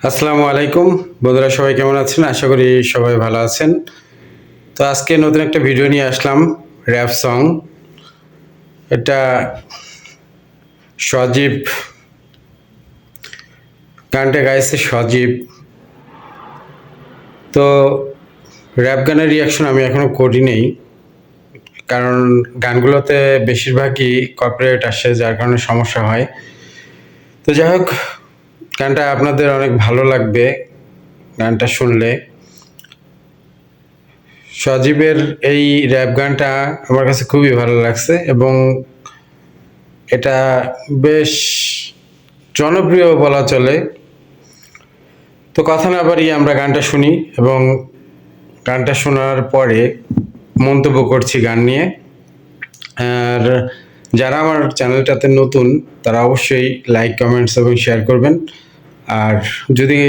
আসসালামু আলাইকুম বন্ধুরা, সবাই কেমন আছেন? আশা করি সবাই ভালো আছেন। তো আজকে নতুন একটা ভিডিও নিয়ে আসলাম, র্যাপ সং। এটা সজীব, গানটা গাইছে সজীব। তো র্যাপ গানের রিয়াকশন আমি এখনো করি নেই, কারণ গানগুলোতে বেশিরভাগই কপিরাইট আসে, যার কারণে সমস্যা হয়। তো যাই হোক, গানটা আপনাদের অনেক ভালো লাগবে গানটা শুনলে। সজীবের এই র্যাপ গানটা আমার কাছে খুবই ভালো লাগছে এবং এটা বেশ জনপ্রিয় বলা চলে। তো কথা না বাড়িয়ে আমরা গানটা শুনি এবং গানটা শোনার পরে মন্তব্য করছি গান নিয়ে। আর যারা আমার চ্যানেলটাতে নতুন তারা অবশ্যই লাইক, কমেন্টস এবং শেয়ার করবেন। আর যদি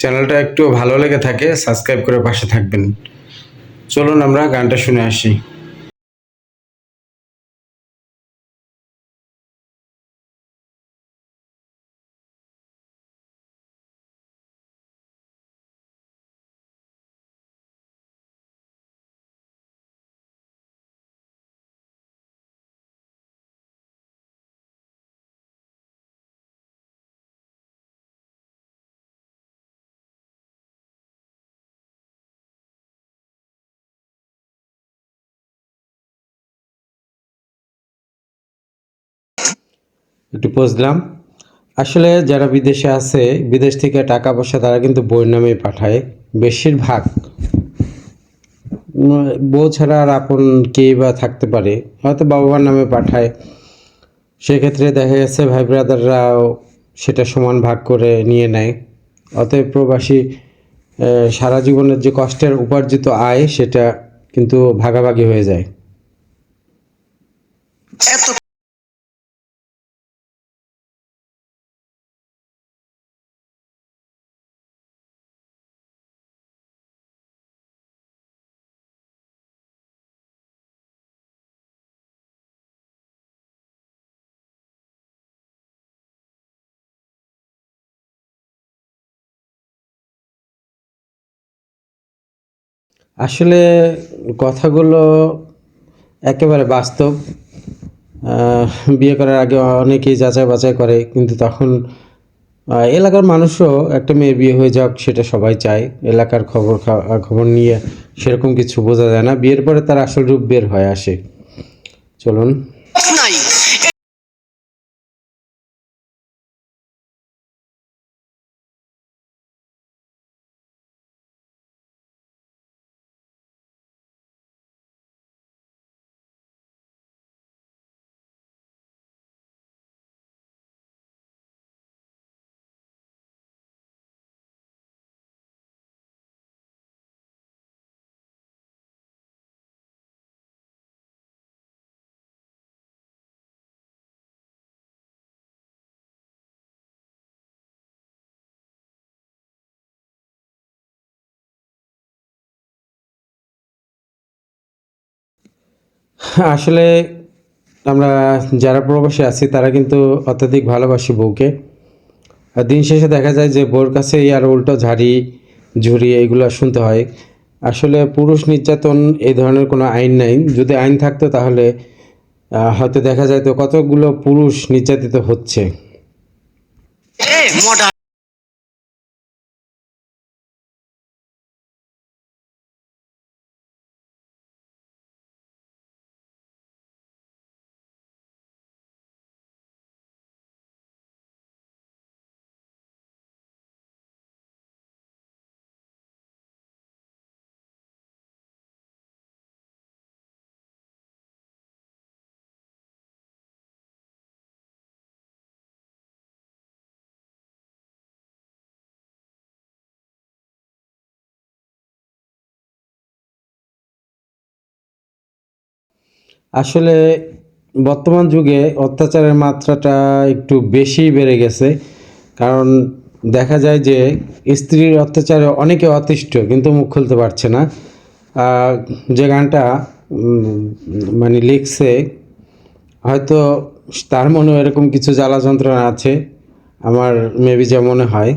চ্যানেলটা একটু ভালো লেগে থাকে সাবস্ক্রাইব করে পাশে থাকবেন। চলুন আমরা গানটা শুনে আসি। একটু পোস্ট দিলাম। আসলে যারা বিদেশে আছে, বিদেশ থেকে টাকা পয়সা তারা কিন্তু বইয়ের নামে পাঠায় বেশিরভাগ। বউ ছাড়া আর আপন কেই বা থাকতে পারে, হয়তো বাবা মার নামে পাঠায়। সেক্ষেত্রে দেখা গেছে ভাই ব্রাদাররাও সেটা সমান ভাগ করে নিয়ে নেয়। অতএব প্রবাসী সারা জীবনের যে কষ্টের উপার্জিত আয় সেটা কিন্তু ভাগাভাগি হয়ে যায়। আসলে কথাগুলো একেবারে বাস্তব। আহ, বিয়ে করার আগে অনেকেই যাচাই বাছাই করে, কিন্তু তখন এলাকার মানুষও একটা মেয়ের বিয়ে হয়ে যাক সেটা সবাই চায়। এলাকার খবর নিয়ে সেরকম কিছু বোঝা যায় না, বিয়ের পরে তার আসল রূপ বের হয়ে আসে। চলুন। আসলে আমরা যারা প্রবাসী আছি তারা কিন্তু অত্যাধিক ভালোবাসি বউকে। আর দিন শেষে দেখা যায় যে বউর কাছেই আর উল্টো ঝাড়ি ঝুড়ি এইগুলো শুনতে হয়। আসলে পুরুষ নির্যাতন এই ধরনের কোনো আইন নাই। যদি আইন থাকতো তাহলে হয়তো দেখা যায় তো কতগুলো পুরুষ নির্যাতিত হচ্ছে। আসলে বর্তমান যুগে অত্যাচারের মাত্রাটা একটু বেশিই বেড়ে গেছে। কারণ দেখা যায় যে স্ত্রীর অত্যাচারে অনেকে অতিষ্ঠ, কিন্তু মুখ খুলতে পারছে না। আহ, যে গানটা মানে লিখছে, হয়তো তার মনেও এরকম কিছু জ্বালা যন্ত্রণা আছে, আমার মেবি যা মনে হয়।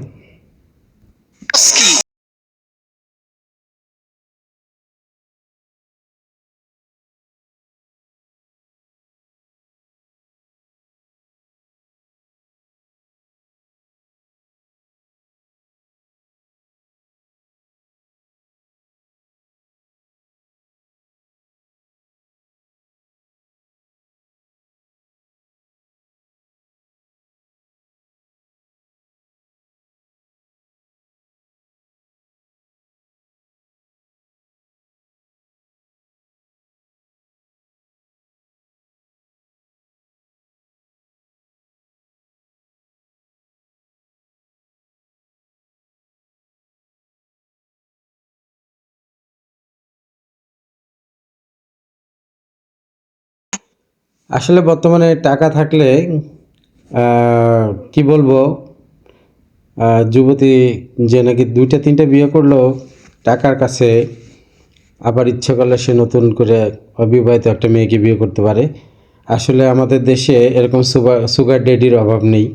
আসলে বর্তমানে টাকা থাকলে কি বলবো, যুবতী যে নাকি 2টা 3টা বিয়ে করলেও টাকার কাছে আবার ইচ্ছে করলে সে নতুন করে অবিবাহিত একটা মেয়েকে বিয়ে করতে পারে। আসলে আমাদের দেশে এরকম সুগার ড্যাডির অভাব নেই।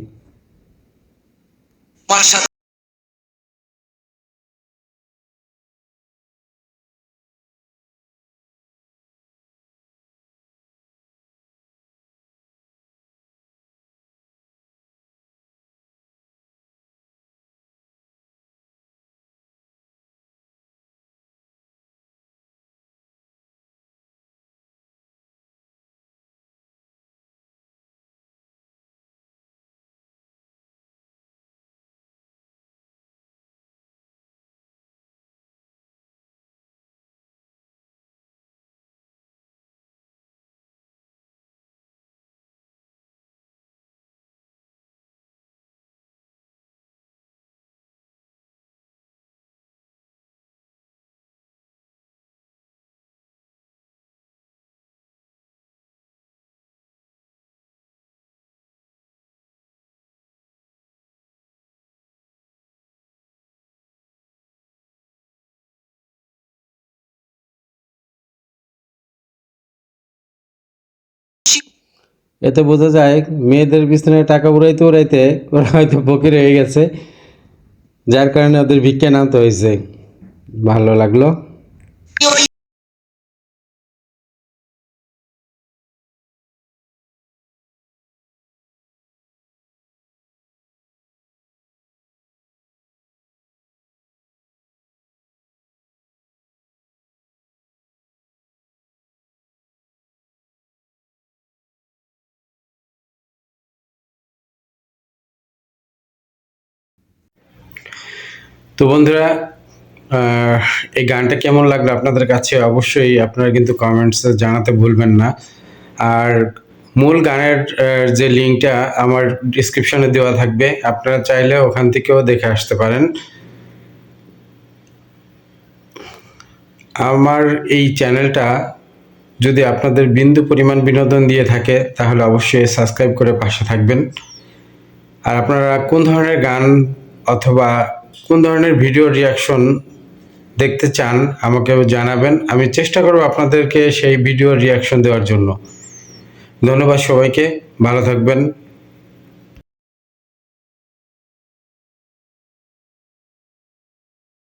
এতে বোঝা যায় মেয়েদের পিছনে টাকা উড়াইতে উড়াইতে ওরা হয়তো ফকির হয়ে গেছে, যার কারণে ওদের ভিক্ষা নামতে হয়েছে। ভালো লাগলো। তো বন্ধুরা, এই গানটা কেমন লাগলো আপনাদের কাছে অবশ্যই আপনারা কিন্তু কমেন্টসে জানাতে ভুলবেন না। আর মূল গানের যে লিঙ্কটা আমার ডিসক্রিপশনে দেওয়া থাকবে, আপনারা চাইলে ওখান থেকেও দেখে আসতে পারেন। আমার এই চ্যানেলটা যদি আপনাদের বিন্দু পরিমাণ বিনোদন দিয়ে থাকে তাহলে অবশ্যই সাবস্ক্রাইব করে পাশে থাকবেন। আর আপনারা কোন ধরনের গান অথবা কোন ধরনের ভিডিও রিয়াকশন দেখতে চান আমাকেও জানাবেন, আমি চেষ্টা করব আপনাদেরকে সেই ভিডিও রিয়াকশন দেওয়ার জন্য। ধন্যবাদ সবাইকে, ভালো থাকবেন।